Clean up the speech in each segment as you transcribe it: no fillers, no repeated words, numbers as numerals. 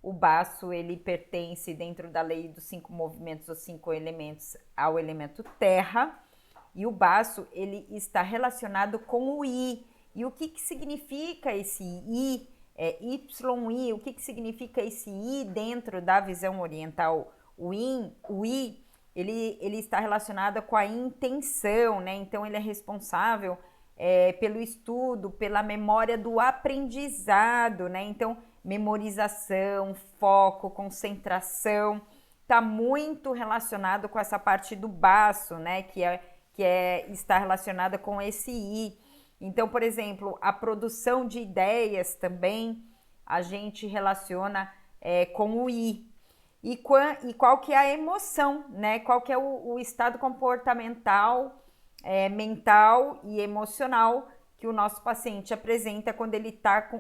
o baço ele pertence dentro da lei dos 5 movimentos, os 5 elementos, ao elemento terra, e o baço ele está relacionado com o I. E o que significa esse I? YI, o que significa esse I dentro da visão oriental? O I ele está relacionado com a intenção, né? Então ele é responsável pelo estudo, pela memória do aprendizado, né? Então memorização, foco, concentração, está muito relacionado com essa parte do baço, né? Está relacionada com esse I. Então, por exemplo, a produção de ideias também a gente relaciona com o I. E qual que é a emoção, né? Qual que é o estado comportamental, mental e emocional que o nosso paciente apresenta quando ele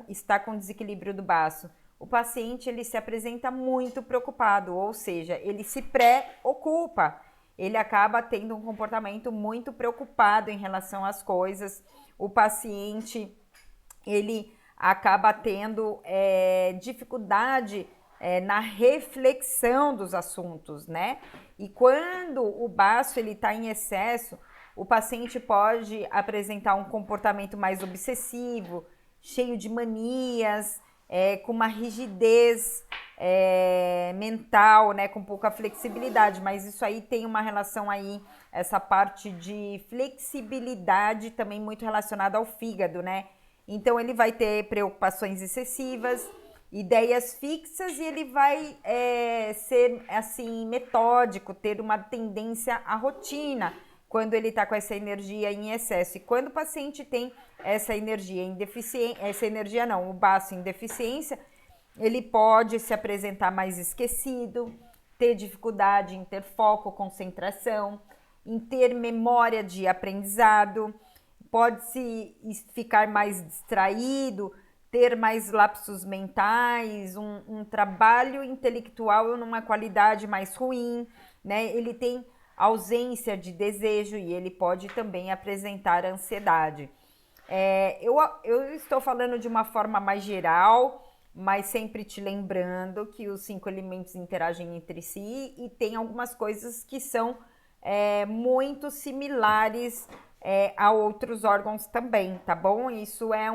está com desequilíbrio do baço. O paciente ele se apresenta muito preocupado, ou seja, ele se preocupa, ele acaba tendo um comportamento muito preocupado em relação às coisas. O paciente ele acaba tendo dificuldade na reflexão dos assuntos, né? E quando o baço ele está em excesso, o paciente pode apresentar um comportamento mais obsessivo, cheio de manias, com uma rigidez mental, né, com pouca flexibilidade, mas isso aí tem uma relação aí, essa parte de flexibilidade também muito relacionada ao fígado, né? Então ele vai ter preocupações excessivas, ideias fixas e ele vai ser assim metódico, ter uma tendência à rotina quando ele está com essa energia em excesso. E quando o paciente tem essa energia em deficiência, o baço em deficiência, ele pode se apresentar mais esquecido, ter dificuldade em ter foco, concentração, em ter memória de aprendizado, pode se ficar mais distraído, ter mais lapsos mentais, um trabalho intelectual numa qualidade mais ruim, né? Ele tem ausência de desejo e ele pode também apresentar ansiedade. Eu estou falando de uma forma mais geral, mas sempre te lembrando que os 5 elementos interagem entre si e tem algumas coisas que são muito similares a outros órgãos também, tá bom? Isso é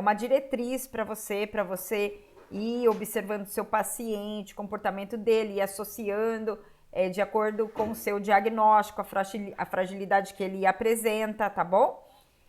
uma diretriz para você ir observando o seu paciente, o comportamento dele, e associando de acordo com o seu diagnóstico, a fragilidade que ele apresenta, tá bom?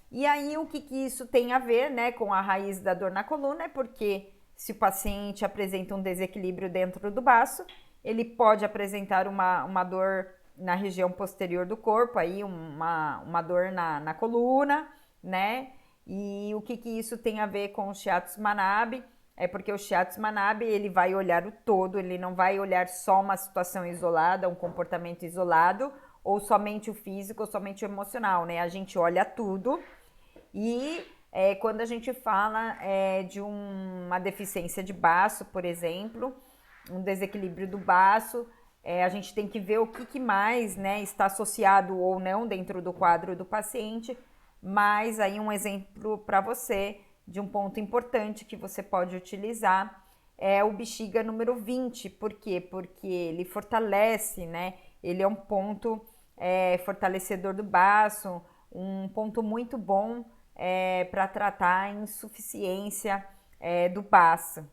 E aí, o que isso tem a ver, né, com a raiz da dor na coluna? É porque se o paciente apresenta um desequilíbrio dentro do baço, ele pode apresentar uma dor na região posterior do corpo, aí uma dor na coluna, né? E o que isso tem a ver com o Shiatsu Manabe? É porque o Shiatsu Manabe, ele vai olhar o todo, ele não vai olhar só uma situação isolada, um comportamento isolado, ou somente o físico, ou somente o emocional, né? A gente olha tudo e quando a gente fala de uma deficiência de baço, por exemplo, um desequilíbrio do baço, a gente tem que ver o que mais, né, está associado ou não dentro do quadro do paciente, mas aí um exemplo para você de um ponto importante que você pode utilizar é o bexiga número 20. Por quê? Porque ele fortalece, né? Ele é um ponto fortalecedor do baço, um ponto muito bom para tratar a insuficiência do baço,